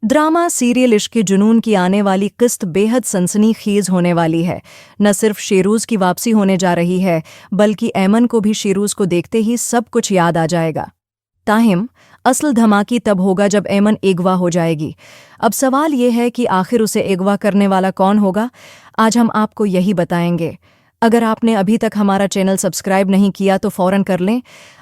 Drama serial इश्क के जुनून की आने वाली किस्त बेहद सनसनीखेज होने वाली है। न सिर्फ शेरूज की वापसी होने जा रही है, बल्कि ऐमन को भी शेरूज को देखते ही सब कुछ याद आ जाएगा। ताहिम असल धमाकी तब होगा जब ऐमन अगवा हो जाएगी। अब सवाल ये है कि आखिर उसे अगवा करने वाला कौन होगा। आज हम आपको यही बताएंगे। अगर आपने अभी तक हमारा चैनल सब्सक्राइब नहीं किया तो फौरन कर लें।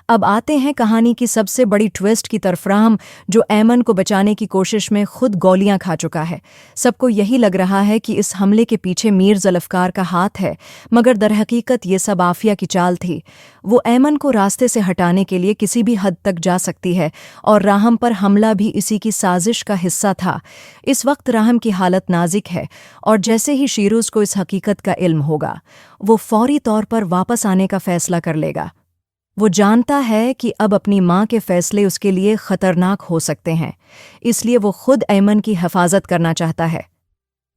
अब आते हैं कहानी की सबसे बड़ी ट्विस्ट की तरफ। राम, जो ऐमन को बचाने की कोशिश में खुद गोलियां खा चुका है। सबको यही लग रहा है कि इस हमले के पीछे मीर ज़ुल्फ़कार का हाथ है, मगर दरहकीकत ये सब आफिया की चाल थी। वो ऐमन को रास्ते से हटाने के लिए किसी भी हद तक जा सकती है, और राहम पर हमला भी इसी की साजिश का हिस्सा था। इस वक्त राहम की हालत नाजुक है, और जैसे ही शीरूज़ को इस हकीकत का इल्म होगा, वो फौरी तौर पर वापस आने का फैसला कर लेगा। वो जानता है कि अब अपनी माँ के फैसले उसके लिए खतरनाक हो सकते हैं, इसलिए वो खुद ऐमन की हिफाजत करना चाहता है।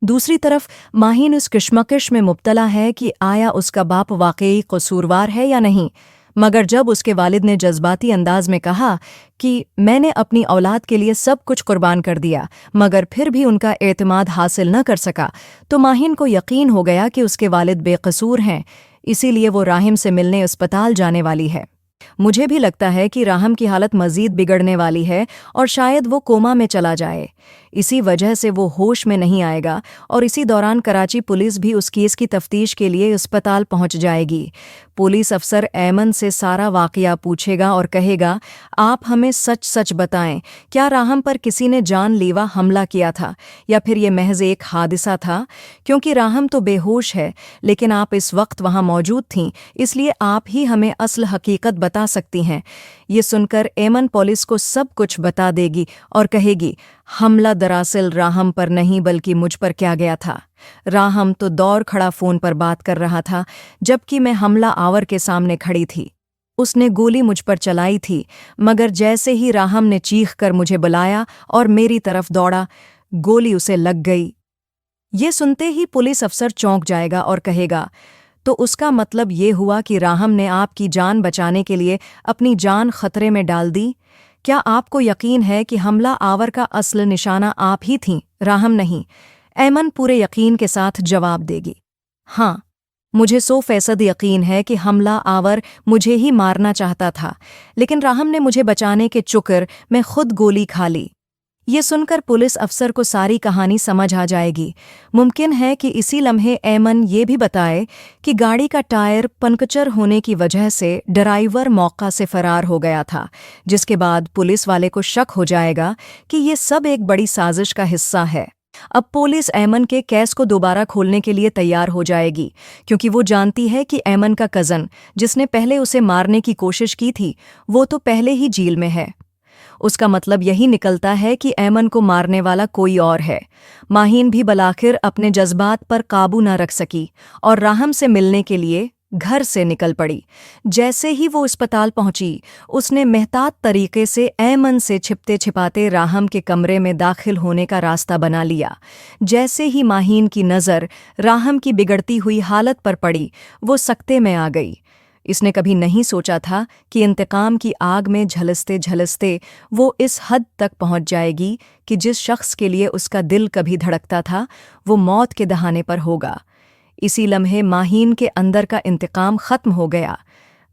दूसरी तरफ माहीन उस कश्मकश में मुब्तला है कि आया उसका बाप वाकई कसूरवार है या नहीं। मगर जब उसके वालिद ने जज्बाती अंदाज में कहा कि मैंने अपनी औलाद के लिए सब कुछ कुर्बान कर दिया, मगर फिर भी उनका एतमाद हासिल न कर सका, तो माहीन को यकीन हो गया कि उसके वालिद बेकसूर हैं। इसीलिए वो राहिम से मिलने अस्पताल जाने वाली है। मुझे भी लगता है कि राहम की हालत मज़ीद बिगड़ने वाली है, और शायद वो कोमा में चला जाए। इसी वजह से वो होश में नहीं आएगा, और इसी दौरान कराची पुलिस भी उस केस की तफ्तीश के लिए अस्पताल पहुंच जाएगी। पुलिस अफसर ऐमन से सारा वाक़या पूछेगा और कहेगा, आप हमें सच सच बताएं, क्या राहम पर किसी ने जानलेवा हमला किया था, या फिर ये महज एक हादिसा था? क्योंकि राहम तो बेहोश है, लेकिन आप इस वक्त वहाँ मौजूद थीं, इसलिए आप ही हमें असल हकीकत बता सकती हैं। ये सुनकर ऐमन पुलिस को सब कुछ बता देगी और कहेगी, हमला दरअसल राहम पर नहीं बल्कि मुझ पर किया गया था। राहम तो दौड़ खड़ा फ़ोन पर बात कर रहा था, जबकि मैं हमला आवर के सामने खड़ी थी। उसने गोली मुझ पर चलाई थी, मगर जैसे ही राहम ने चीख कर मुझे बुलाया और मेरी तरफ दौड़ा, गोली उसे लग गई। ये सुनते ही पुलिस अफसर चौंक जाएगा और कहेगा, तो उसका मतलब ये हुआ कि राहम ने आपकी जान बचाने के लिए अपनी जान खतरे में डाल दी? क्या आपको यकीन है कि हमला आवर का असल निशाना आप ही थीं, राहम नहीं? ऐमन पूरे यकीन के साथ जवाब देगी, हाँ, मुझे 100% यकीन है कि हमला आवर मुझे ही मारना चाहता था, लेकिन राहम ने मुझे बचाने के चुकर मैं खुद गोली खा ली। ये सुनकर पुलिस अफसर को सारी कहानी समझ आ जाएगी। मुमकिन है कि इसी लम्हे ऐमन ये भी बताए कि गाड़ी का टायर पंक्चर होने की वजह से ड्राइवर मौका से फरार हो गया था, जिसके बाद पुलिस वाले को शक हो जाएगा कि ये सब एक बड़ी साजिश का हिस्सा है। अब पुलिस ऐमन के केस को दोबारा खोलने के लिए तैयार हो जाएगी, क्योंकि वो जानती है कि ऐमन का कज़न, जिसने पहले उसे मारने की कोशिश की थी, वो तो पहले ही जेल में है। उसका मतलब यही निकलता है कि ऐमन को मारने वाला कोई और है। माहीन भी बलाखिर अपने जज्बात पर काबू न रख सकी और राहम से मिलने के लिए घर से निकल पड़ी। जैसे ही वो अस्पताल पहुंची, उसने मेहतात तरीके से ऐमन से छिपते छिपाते राहम के कमरे में दाखिल होने का रास्ता बना लिया। जैसे ही माहीन की नज़र राहम की बिगड़ती हुई हालत पर पड़ी, वो सकते में आ गई। इसने कभी नहीं सोचा था कि इंतकाम की आग में झलसते झलसते वो इस हद तक पहुंच जाएगी कि जिस शख्स के लिए उसका दिल कभी धड़कता था, वो मौत के दहाने पर होगा। इसी लम्हे माहीन के अंदर का इंतकाम ख़त्म हो गया।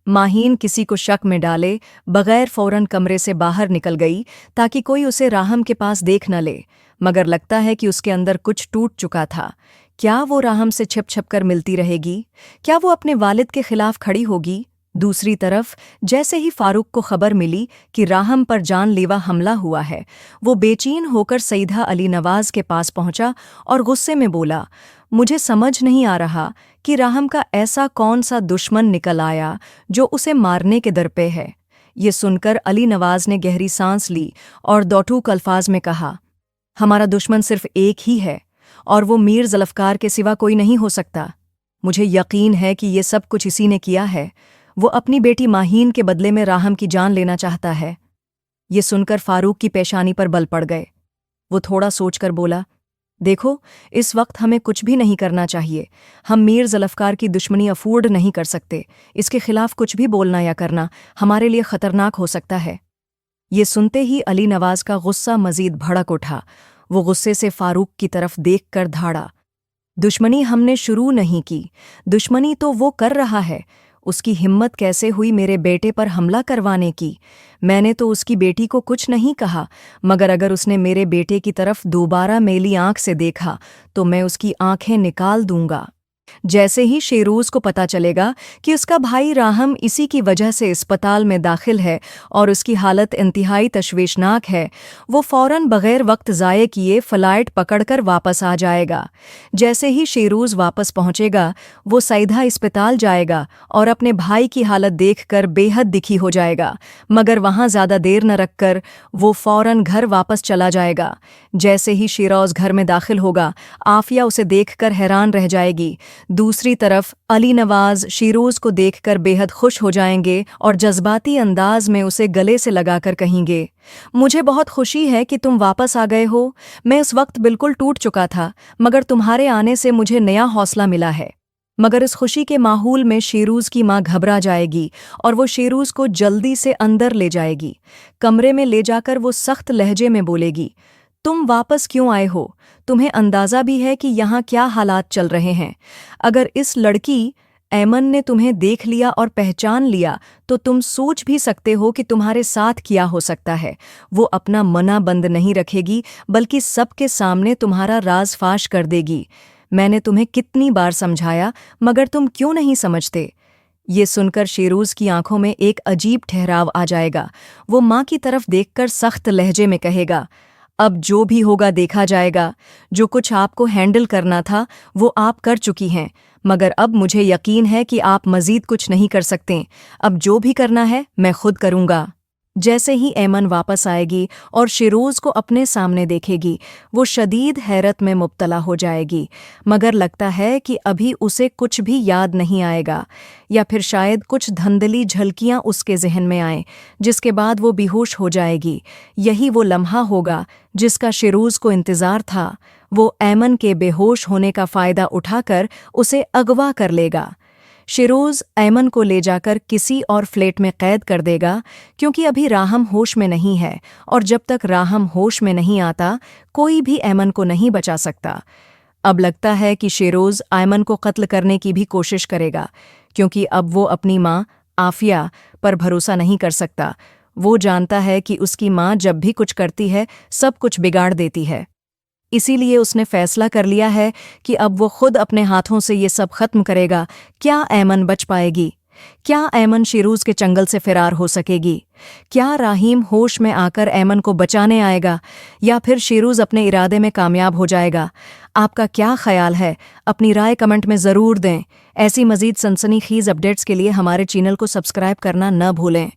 माहीन किसी को शक में डाले बगैर फ़ौरन कमरे से बाहर निकल गई, ताकि कोई उसे राहम के पास देख न ले। मगर लगता है कि उसके अंदर कुछ टूट चुका था। क्या वो राहम से छिप छिप कर मिलती रहेगी? क्या वो अपने वालिद के खिलाफ खड़ी होगी? दूसरी तरफ जैसे ही फारूक को खबर मिली कि राहम पर जानलेवा हमला हुआ है, वो बेचैन होकर सईदा अली नवाज के पास पहुंचा और गुस्से में बोला, मुझे समझ नहीं आ रहा कि राहम का ऐसा कौन सा दुश्मन निकल आया जो उसे मारने के दर पे है। ये सुनकर अली नवाज ने गहरी सांस ली और दौटूक अल्फाज में कहा, हमारा दुश्मन सिर्फ एक ही है, और वो मीर ज़ुल्फ़कार के सिवा कोई नहीं हो सकता। मुझे यकीन है कि ये सब कुछ इसी ने किया है। वो अपनी बेटी माहीन के बदले में राहम की जान लेना चाहता है। ये सुनकर फारूक की पेशानी पर बल पड़ गए। वो थोड़ा सोचकर बोला, देखो, इस वक्त हमें कुछ भी नहीं करना चाहिए। हम मीर ज़ुल्फ़कार की दुश्मनी अफोर्ड नहीं कर सकते। इसके खिलाफ कुछ भी बोलना या करना हमारे लिए ख़तरनाक हो सकता है। ये सुनते ही अली नवाज का गुस्सा मज़ीद भड़क उठा। वो गुस्से से फारूक की तरफ देखकर धाड़ा। दुश्मनी हमने शुरू नहीं की, दुश्मनी तो वो कर रहा है। उसकी हिम्मत कैसे हुई मेरे बेटे पर हमला करवाने की? मैंने तो उसकी बेटी को कुछ नहीं कहा, मगर अगर उसने मेरे बेटे की तरफ दोबारा मेली आंख से देखा तो मैं उसकी आंखें निकाल दूंगा। जैसे ही शेरोज को पता चलेगा कि उसका भाई राहम इसी की वजह से अस्पताल में दाखिल है और उसकी हालत इंतहाई तशवीशनाक है, वो फौरन बगैर वक्त ज़ाये किए फ्लाइट पकड़कर वापस आ जाएगा। जैसे ही शेरोज वापस पहुंचेगा, वो सीधा अस्पताल जाएगा और अपने भाई की हालत देखकर बेहद दुखी हो जाएगा, मगर वहां ज़्यादा देर न रखकर वो फौरन घर वापस चला जाएगा। जैसे ही शेरोज घर में दाखिल होगा, आफिया उसे देखकर हैरान रह जाएगी। दूसरी तरफ अली नवाज शेरोज को देखकर बेहद खुश हो जाएंगे और जज्बाती अंदाज में उसे गले से लगाकर कहेंगे, मुझे बहुत खुशी है कि तुम वापस आ गए हो। मैं उस वक्त बिल्कुल टूट चुका था, मगर तुम्हारे आने से मुझे नया हौसला मिला है। मगर इस खुशी के माहौल में शेरोज की माँ घबरा जाएगी और वो शेरोज को जल्दी से अंदर ले जाएगी। कमरे में ले जाकर वो सख्त लहजे में बोलेगी, तुम वापस क्यों आए हो? तुम्हें अंदाज़ा भी है कि यहाँ क्या हालात चल रहे हैं? अगर इस लड़की ऐमन ने तुम्हें देख लिया और पहचान लिया तो तुम सोच भी सकते हो कि तुम्हारे साथ क्या हो सकता है। वो अपना मना बंद नहीं रखेगी, बल्कि सबके सामने तुम्हारा राज फाश कर देगी। मैंने तुम्हें कितनी बार समझाया, मगर तुम क्यों नहीं समझते? ये सुनकर शेरोज की आंखों में एक अजीब ठहराव आ जाएगा। वो माँ की तरफ देखकर सख्त लहजे में कहेगा, अब जो भी होगा देखा जाएगा। जो कुछ आपको हैंडल करना था वो आप कर चुकी हैं, मगर अब मुझे यकीन है कि आप मज़ीद कुछ नहीं कर सकते। अब जो भी करना है मैं खुद करूँगा। जैसे ही ऐमन वापस आएगी और शेरोज को अपने सामने देखेगी, वो शदीद हैरत में मुब्तला हो जाएगी, मगर लगता है कि अभी उसे कुछ भी याद नहीं आएगा, या फिर शायद कुछ धंधली झलकियां उसके जहन में आएं, जिसके बाद वो बेहोश हो जाएगी। यही वो लम्हा होगा जिसका शेरोज को इंतज़ार था। वो ऐमन के बेहोश होने का फ़ायदा उठाकर उसे अगवा कर लेगा। शेरोज ऐमन को ले जाकर किसी और फ्लैट में कैद कर देगा, क्योंकि अभी राहम होश में नहीं है, और जब तक राहम होश में नहीं आता कोई भी ऐमन को नहीं बचा सकता। अब लगता है कि शेरोज ऐमन को कत्ल करने की भी कोशिश करेगा, क्योंकि अब वो अपनी माँ आफिया पर भरोसा नहीं कर सकता। वो जानता है कि उसकी माँ जब भी कुछ करती है सब कुछ बिगाड़ देती है। इसीलिए उसने फैसला कर लिया है कि अब वो खुद अपने हाथों से ये सब खत्म करेगा। क्या ऐमन बच पाएगी? क्या ऐमन शेरोज के चंगल से फरार हो सकेगी? क्या राहीम होश में आकर ऐमन को बचाने आएगा, या फिर शेरोज अपने इरादे में कामयाब हो जाएगा? आपका क्या ख्याल है? अपनी राय कमेंट में ज़रूर दें। ऐसी मज़ीद सनसनीखेज़ अपडेट्स के लिए हमारे चैनल को सब्सक्राइब करना न भूलें।